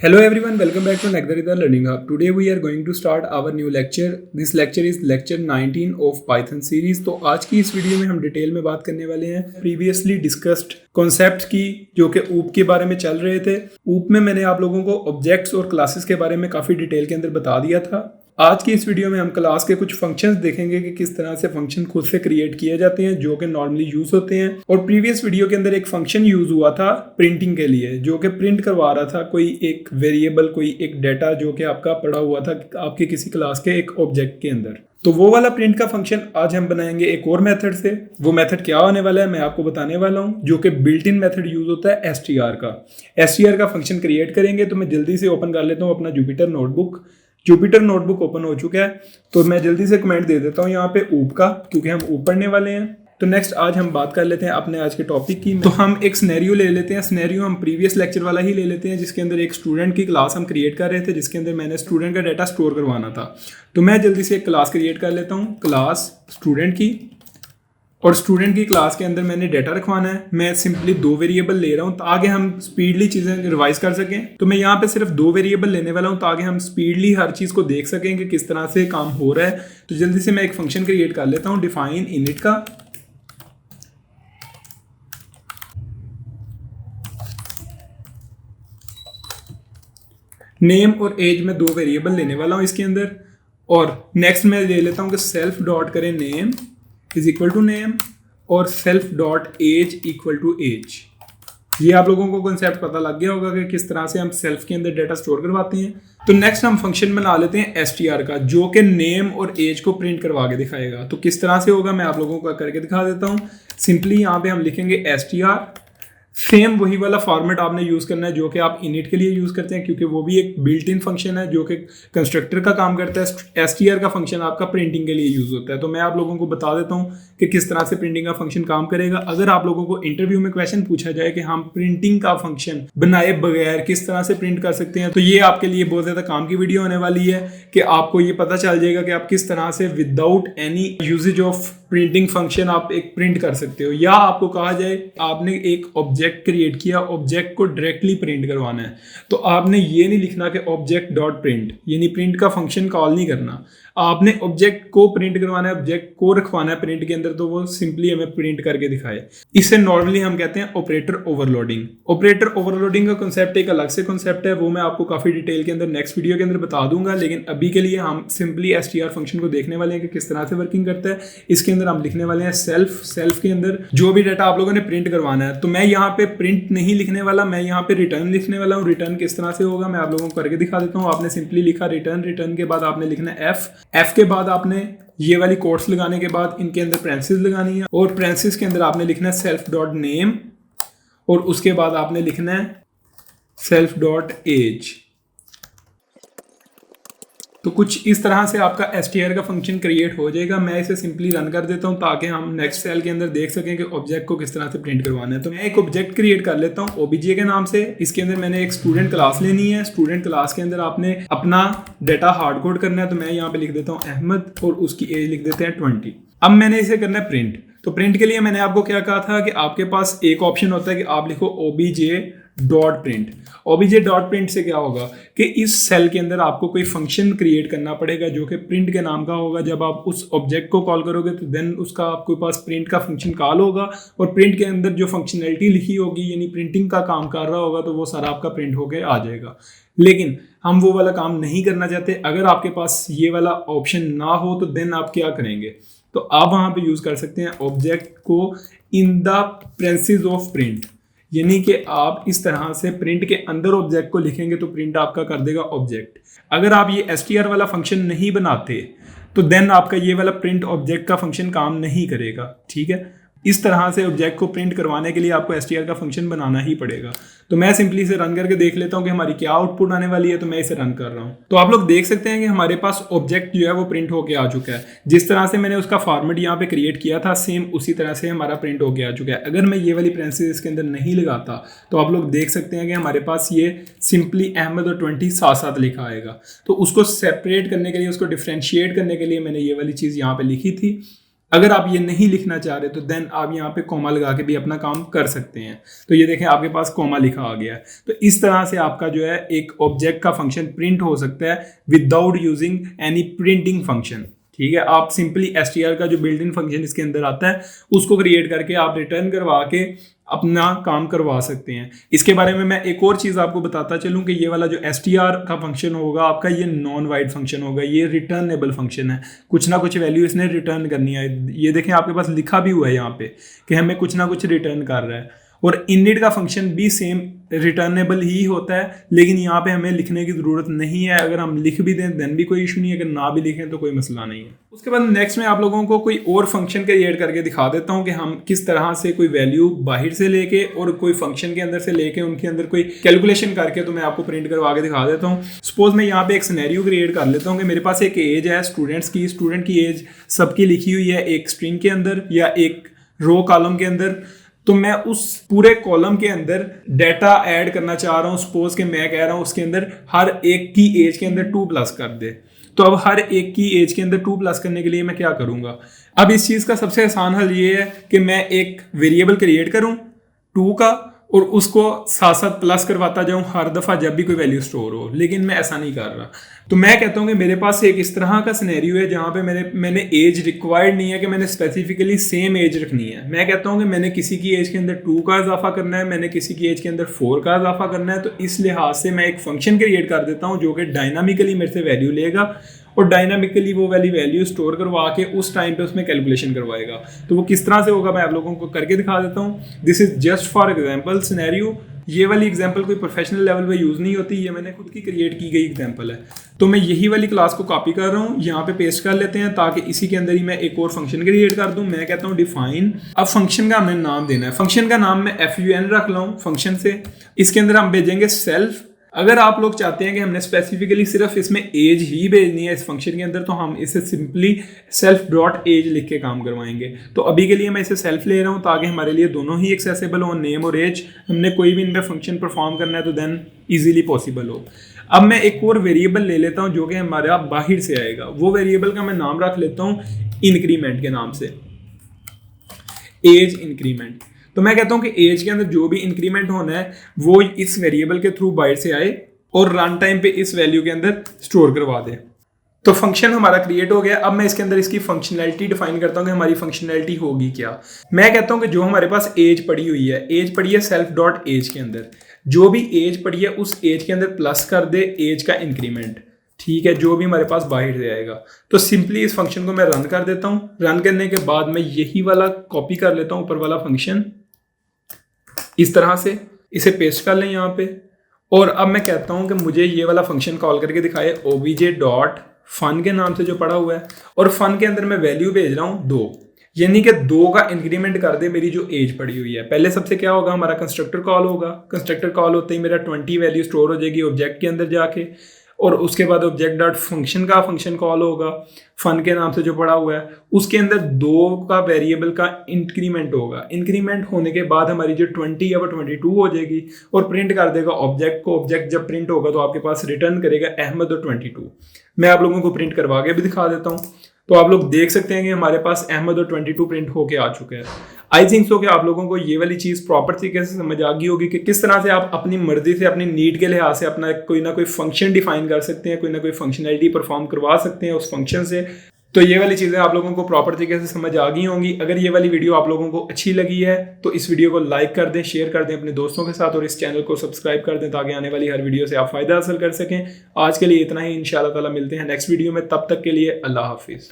Hello everyone, welcome back to Nagdarida Learning Hub. Today we are going to start our new lecture. This lecture is lecture 19 of Python series. तो आज की इस video में हम detail में बात करने वाले हैं प्रीवियसली डिस्कस्ड कॉन्सेप्ट की, जो कि ऊप के बारे में चल रहे थे। ऊप में मैंने आप लोगों को ऑब्जेक्ट्स और क्लासेस के बारे में काफ़ी डिटेल के अंदर बता दिया था। आज की इस वीडियो में हम क्लास के कुछ फंक्शंस देखेंगे कि किस तरह से फंक्शन खुद से क्रिएट किए जाते हैं, जो कि नॉर्मली यूज होते हैं। और प्रीवियस वीडियो के अंदर एक फंक्शन यूज हुआ था प्रिंटिंग के लिए, जो कि प्रिंट करवा रहा था कोई एक वेरिएबल, कोई एक डाटा जो कि आपका पड़ा हुआ था आपके किसी क्लास के एक ऑब्जेक्ट के अंदर। तो वो वाला प्रिंट का फंक्शन आज हम बनाएंगे एक और मेथड से। वो मेथड क्या होने वाला है मैं आपको बताने वाला हूँ, जो कि बिल्ट इन मेथड यूज होता है str का फंक्शन क्रिएट करेंगे। तो मैं जल्दी से ओपन कर लेता हूँ अपना जुपिटर नोटबुक ओपन हो चुका है। तो मैं जल्दी से कमेंट दे देता हूँ यहाँ पे ऊप का, क्योंकि हम ऊप पढ़ने वाले हैं। तो नेक्स्ट आज हम बात कर लेते हैं अपने आज के टॉपिक की। तो हम एक सिनेरियो ले लेते हैं। सिनेरियो हम प्रीवियस लेक्चर वाला ही ले लेते हैं, जिसके अंदर एक स्टूडेंट की क्लास हम क्रिएट कर रहे थे, जिसके अंदर मैंने स्टूडेंट का डाटा स्टोर करवाना था। तो मैं जल्दी से एक क्लास क्रिएट कर लेता हूँ, क्लास स्टूडेंट की। और स्टूडेंट की क्लास के अंदर मैंने डाटा रखवाना है। मैं सिंपली 2 वेरिएबल ले रहा हूँ ताकि हम स्पीडली चीज़ें रिवाइज कर सकें। तो मैं यहाँ पे सिर्फ 2 वेरिएबल लेने वाला हूँ ताकि हम स्पीडली हर चीज़ को देख सकें कि किस तरह से काम हो रहा है। तो जल्दी से मैं एक फंक्शन क्रिएट कर लेता हूँ, डिफाइन इनिट का। नेम और एज में 2 वेरिएबल लेने वाला हूँ इसके अंदर। और नेक्स्ट मैं ले लेता हूँ कि सेल्फ डॉट करें name is equal to name और self dot age equal to age. ये आप लोगों को कॉन्सेप्ट पता लग गया होगा कि किस तरह से हम सेल्फ के अंदर डाटा स्टोर करवाते हैं। तो नेक्स्ट हम फंक्शन बना लेते हैं str का, जो कि नेम और एज को प्रिंट करवा के दिखाएगा। तो किस तरह से होगा मैं आप लोगों को करके दिखा देता हूँ। सिंपली यहाँ पे हम लिखेंगे str। सेम वही वाला फॉर्मेट आपने यूज करना है जो कि आप इनिट के लिए यूज करते हैं, क्योंकि वो भी एक बिल्ट इन फंक्शन है जो कि कंस्ट्रक्टर का काम करता है। str का फंक्शन आपका प्रिंटिंग के लिए यूज होता है। तो मैं आप लोगों को बता देता हूँ कि किस तरह से प्रिंटिंग का फंक्शन काम करेगा। अगर आप लोगों को इंटरव्यू में क्वेश्चन पूछा जाए कि हम प्रिंटिंग का फंक्शन बनाए बगैर किस तरह से प्रिंट कर सकते हैं, तो ये आपके लिए बहुत ज्यादा काम की वीडियो होने वाली है कि आपको ये पता चल जाएगा कि आप किस तरह से without any usages of printing function आप एक प्रिंट कर सकते हो। या आपको कहा जाए आपने एक ऑब्जेक्ट क्रिएट किया, ऑब्जेक्ट को डायरेक्टली प्रिंट करवाना है, तो आपने ये नहीं लिखना कि ऑब्जेक्ट डॉट प्रिंट, यानी प्रिंट का फंक्शन कॉल नहीं करना। आपने ऑब्जेक्ट को प्रिंट करवाना है, ऑब्जेक्ट को रखवाना है प्रिंट के अंदर, तो वो सिंपली हमें प्रिंट करके दिखाए। इसे नॉर्मली हम कहते हैं ऑपरेटर ओवरलोडिंग। ऑपरेटर ओवरलोडिंग का कॉन्सेप्ट एक अलग से कॉन्सेप्ट है, वो मैं आपको काफी डिटेल के अंदर नेक्स्ट वीडियो के अंदर बता दूंगा। लेकिन अभी के लिए हम सिंपली str फंक्शन को देखने वाले हैं कि किस तरह से वर्किंग करता है। इसके अंदर हम लिखने वाले हैं सेल्फ के अंदर जो भी डाटा आप लोगों ने प्रिंट करवाना है। तो मैं यहाँ पे प्रिंट नहीं लिखने वाला, मैं यहाँ पे रिटर्न लिखने वाला हूँ। रिटर्न किस तरह से होगा मैं आप लोगों को करके दिखा देता हूँ। आपने सिंपली लिखा रिटर्न के बाद आपने लिखना है एफ के बाद आपने ये वाली कोट्स लगाने के बाद इनके अंदर पैरेंथेसिस लगानी है, और पैरेंथेसिस के अंदर आपने लिखना है सेल्फ डॉट नेम, और उसके बाद आपने लिखना है सेल्फ डॉट एज। तो कुछ इस तरह से आपका str का फंक्शन क्रिएट हो जाएगा। मैं इसे सिंपली रन कर देता हूं ताकि हम नेक्स्ट सेल के अंदर देख सकें कि ऑब्जेक्ट को किस तरह से प्रिंट करवाना है। तो मैं एक ऑब्जेक्ट क्रिएट कर लेता हूं obj के नाम से। इसके अंदर मैंने एक स्टूडेंट क्लास लेनी है। स्टूडेंट क्लास के अंदर आपने अपना डाटा हार्ड कोड करना है। तो मैं यहाँ पे लिख देता हूँ अहमद और उसकी एज लिख देते हैं 20। अब मैंने इसे करना है प्रिंट। तो प्रिंट के लिए मैंने आपको क्या कहा था कि आपके पास एक ऑप्शन होता है कि आप लिखो obj dot print. obj dot print से क्या होगा कि इस सेल के अंदर आपको कोई फंक्शन क्रिएट करना पड़ेगा जो कि प्रिंट के नाम का होगा। जब आप उस ऑब्जेक्ट को कॉल करोगे तो देन उसका आपके पास प्रिंट का फंक्शन कॉल होगा, और प्रिंट के अंदर जो फंक्शनैलिटी लिखी होगी यानी प्रिंटिंग का काम कर रहा होगा, तो वो सारा आपका प्रिंट होके आ जाएगा। लेकिन हम वो वाला काम नहीं करना चाहते। अगर आपके पास ये वाला ऑप्शन ना हो तो देन आप क्या करेंगे, तो आप वहां पे यूज कर सकते हैं ऑब्जेक्ट को इन द प्रेंसिस ऑफ प्रिंट, यानी कि आप इस तरह से प्रिंट के अंदर ऑब्जेक्ट को लिखेंगे तो प्रिंट आपका कर देगा ऑब्जेक्ट। अगर आप ये str वाला फंक्शन नहीं बनाते तो देन आपका ये वाला प्रिंट ऑब्जेक्ट का फंक्शन काम नहीं करेगा। ठीक है, इस तरह से ऑब्जेक्ट को प्रिंट करवाने के लिए आपको str का फंक्शन बनाना ही पड़ेगा। तो मैं सिंपली इसे रन करके देख लेता हूँ कि हमारी क्या आउटपुट आने वाली है। तो मैं इसे रन कर रहा हूँ। तो आप लोग देख सकते हैं कि हमारे पास ऑब्जेक्ट जो है वो प्रिंट होके आ चुका है। जिस तरह से मैंने उसका फॉर्मेट यहाँ पे क्रिएट किया था सेम उसी तरह से हमारा प्रिंट होके आ चुका है। अगर मैं ये वाली पैरेंथेसिस इसके अंदर नहीं लगाता तो आप लोग देख सकते हैं कि हमारे पास ये सिंपली अहमद और 20 साथ साथ लिखा आएगा। तो उसको सेपरेट करने के लिए, उसको डिफ्रेंशिएट करने के लिए मैंने ये वाली चीज़ यहाँ पे लिखी थी अगर आप ये नहीं लिखना चाह रहे तो देन आप यहाँ पे कॉमा लगा के भी अपना काम कर सकते हैं। तो ये देखें आपके पास कॉमा लिखा आ गया है। तो इस तरह से आपका जो है एक ऑब्जेक्ट का फंक्शन प्रिंट हो सकता है without using any printing function. ठीक है, आप सिंपली str का जो बिल्ट इन फंक्शन इसके अंदर आता है उसको क्रिएट करके आप रिटर्न करवा के अपना काम करवा सकते हैं। इसके बारे में मैं एक और चीज़ आपको बताता चलूँ कि ये वाला जो str का फंक्शन होगा आपका, ये नॉन वाइड फंक्शन होगा, ये रिटर्नेबल फंक्शन है। कुछ ना कुछ वैल्यू इसने रिटर्न करनी है। ये देखें आपके पास लिखा भी हुआ है यहाँ पे कि हमें कुछ ना कुछ रिटर्न कर रहा है। और इनिट का फंक्शन भी सेम रिटर्नेबल ही होता है, लेकिन यहाँ पे हमें लिखने की ज़रूरत नहीं है। अगर हम लिख भी दें देन भी कोई इशू नहीं है, अगर ना भी लिखें तो कोई मसला नहीं है। उसके बाद नेक्स्ट में आप लोगों को कोई और फंक्शन क्रिएट करके दिखा देता हूँ कि हम किस तरह से कोई वैल्यू बाहर से लेके और कोई फंक्शन के अंदर से लेके उनके अंदर कोई कैलकुलेशन करके तो मैं आपको प्रिंट करवा के दिखा देता हूँ। सपोज मैं यहाँ पे एक सिनेरियो क्रिएट कर लेता हूँ कि मेरे पास एक एज है स्टूडेंट की एज सबकी लिखी हुई है एक स्ट्रिंग के अंदर या एक रो कॉलम के अंदर। तो मैं उस पूरे कॉलम के अंदर डाटा ऐड करना चाह रहा हूँ। सपोज कि मैं कह रहा हूँ उसके अंदर हर एक की एज के अंदर 2+ कर दे। तो अब हर एक की एज के अंदर 2+ करने के लिए मैं क्या करूँगा? अब इस चीज़ का सबसे आसान हल ये है कि मैं एक वेरिएबल क्रिएट करूँ 2 का और उसको साथ साथ प्लस करवाता जाऊँ हर दफ़ा जब भी कोई वैल्यू स्टोर हो। लेकिन मैं ऐसा नहीं कर रहा। तो मैं कहता हूँ कि मेरे पास एक इस तरह का सिनेरियो है जहाँ पे मैंने एज रिक्वायर्ड नहीं है कि मैंने स्पेसिफिकली सेम एज रखनी है। मैं कहता हूँ कि मैंने किसी की एज के अंदर 2 का इजाफा करना है, मैंने किसी की एज के अंदर 4 का इजाफा करना है। तो इस लिहाज से मैं एक फंक्शन क्रिएट कर देता हूँ जो कि डायनामिकली मेरे से वैल्यू लेगा और डायनामिकली वो वाली वैल्यू स्टोर करवा के उस टाइम पे उसमें कैलकुलेशन करवाएगा। तो वो किस तरह से होगा मैं आप लोगों को करके दिखा देता हूँ। This is just for example scenario. ये वाली एग्जांपल कोई प्रोफेशनल लेवल पे यूज़ नहीं होती, ये मैंने खुद की क्रिएट की गई एग्जांपल है। तो मैं यही वाली क्लास को कॉपी कर रहा हूँ, यहाँ पे पेस्ट कर लेते हैं ताकि इसी के अंदर ही मैं एक और फंक्शन क्रिएट कर दूँ। मैं कहता हूँ डिफाइन। अब फंक्शन का हमें नाम देना है। फंक्शन का नाम मैं fun रख लाऊँ फंक्शन से। इसके अंदर हम भेजेंगे सेल्फ। अगर आप लोग चाहते हैं कि हमने स्पेसिफिकली सिर्फ इसमें एज ही भेजनी है इस फंक्शन के अंदर, तो हम इसे सिंपली self.age लिख के काम करवाएंगे। तो अभी के लिए मैं इसे सेल्फ ले रहा हूँ ताकि हमारे लिए दोनों ही एक्सेसिबल हो, नेम और एज। हमने कोई भी इनमें फंक्शन परफॉर्म करना है तो देन इजीली पॉसिबल हो। अब मैं एक और वेरिएबल ले लेता हूँ जो कि हमारा बाहर से आएगा। वो वेरिएबल का मैं नाम रख लेता हूँ इंक्रीमेंट के नाम से, एज इंक्रीमेंट। तो मैं कहता हूं कि एज के अंदर जो भी इंक्रीमेंट होना है वो इस वेरिएबल के थ्रू बाहर से आए और रन टाइम पे इस वैल्यू के अंदर स्टोर करवा दे। तो फंक्शन हमारा क्रिएट हो गया। अब मैं इसके अंदर इसकी फंक्शनैलिटी डिफाइन करता हूं कि हमारी फंक्शनैलिटी होगी क्या। मैं कहता हूं कि जो हमारे पास एज पड़ी हुई है, एज पड़ी है self.age के अंदर, जो भी एज पड़ी है उस एज के अंदर प्लस कर दे एज का इंक्रीमेंट। ठीक है, जो भी हमारे पास बाहर से आएगा। तो सिंपली इस फंक्शन को मैं रन कर देता हूँ। रन करने के बाद मैं यही वाला कॉपी कर लेता हूँ ऊपर वाला फंक्शन, इस तरह से इसे पेस्ट कर लें यहाँ पे। और अब मैं कहता हूँ कि मुझे ये वाला फंक्शन कॉल करके दिखाए obj.fun के नाम से जो पड़ा हुआ है, और फन के अंदर मैं वैल्यू भेज रहा हूँ 2, यानी कि 2 का इंक्रीमेंट कर दे मेरी जो एज पड़ी हुई है। पहले सबसे क्या होगा, हमारा कंस्ट्रक्टर कॉल होगा। कंस्ट्रक्टर कॉल होते ही मेरा 20 वैल्यू स्टोर हो जाएगी ऑब्जेक्ट के अंदर जाके, और उसके बाद ऑब्जेक्ट डॉट फंक्शन का फंक्शन कॉल होगा फन के नाम से जो पड़ा हुआ है। उसके अंदर 2 का वेरिएबल का इंक्रीमेंट होगा। इंक्रीमेंट होने के बाद हमारी जो 20 है वो 22 हो जाएगी और प्रिंट कर देगा ऑब्जेक्ट को। ऑब्जेक्ट जब प्रिंट होगा तो आपके पास रिटर्न करेगा अहमद और 22। मैं आप लोगों को प्रिंट करवा के भी दिखा देता हूँ। तो आप लोग देख सकते हैं कि हमारे पास अहमद और 22 प्रिंट होके आ चुके हैं। आई थिंक सो कि आप लोगों को ये वाली चीज़ प्रॉपर तरीके से समझ आ गई होगी कि किस तरह से आप अपनी मर्जी से, अपनी नीड के लिहाज से अपना कोई ना कोई फंक्शन डिफाइन कर सकते हैं, कोई ना कोई फंक्शनैलिटी परफॉर्म करवा सकते हैं उस फंक्शन से। तो ये वाली चीज़ें आप लोगों को प्रॉपर तरीके से समझ आ गई होंगी। अगर ये वाली वीडियो आप लोगों को अच्छी लगी है तो इस वीडियो को लाइक कर दें, शेयर कर दें अपने दोस्तों के साथ, और इस चैनल को सब्सक्राइब कर दें ताकि आने वाली हर वीडियो से आप फ़ायदा हासिल कर सकें। आज के लिए इतना ही। इंशाअल्लाह ताला मिलते हैं नेक्स्ट वीडियो में। तब तक के लिए अल्लाह हाफिज़।